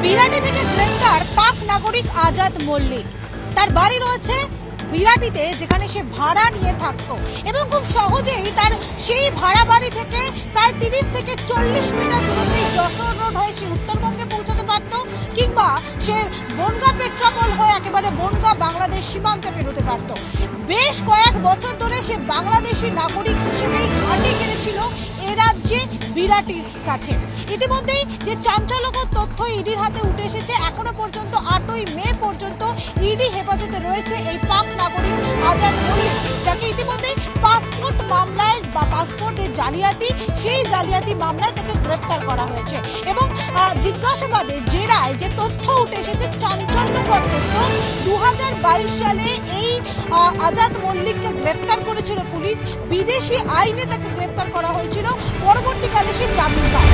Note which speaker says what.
Speaker 1: বিরাটি থেকে গ্রেফতার পাক নাগরিক আজাদ মল্লিক। তার বাড়ি রয়েছে বিরাটিতে, যেখানে সে ভাড়া নিয়ে থাকতো এবং খুব সহজেই তার সেই ভাড়া বাড়ি থেকে প্রায় 30 থেকে 40 মিটার দূরত্বে যশোর রোড হয়ে সে উত্তরবঙ্গে পৌঁছতে পারত, কিংবা সে বনগাঁ পেট্রাপোল হয়ে একেবারে বনগাঁ বাংলাদেশ সীমান্তে পেরোতে পারত। বেশ কয়েক বছর ধরে সে বাংলাদেশি নাগরিক হিসেবেই ঘাঁটি কেড়েছিল এ রাজ্যে বিরাটির কাছে। ইতিমধ্যেই যে চাঞ্চল্যকর তথ্য ইডির হাতে উঠে এসেছে, এখনো পর্যন্ত 8ই মে পর্যন্ত ইডি হেফাজতে রয়েছে এই পাক নাগরিক আজাদ মল্লিক, যাকে ইতিমধ্যে পাসপোর্ট মামলায় বা পাসপোর্টের জালিয়াতি, সেই জালিয়াতি মামলায় তাকে গ্রেফতার করা হয়েছে। এবং জিজ্ঞাসাবাদে জেরায় যে তথ্য উঠে এসেছে, চাঞ্চল্যকর তথ্য, 2022 সালে এই আজাদ মল্লিককে গ্রেফতার করেছিল পুলিশ। বিদেশি আইনে তাকে গ্রেফতার করা হয়েছিল, পরবর্তীকালে সে জামিন পায়।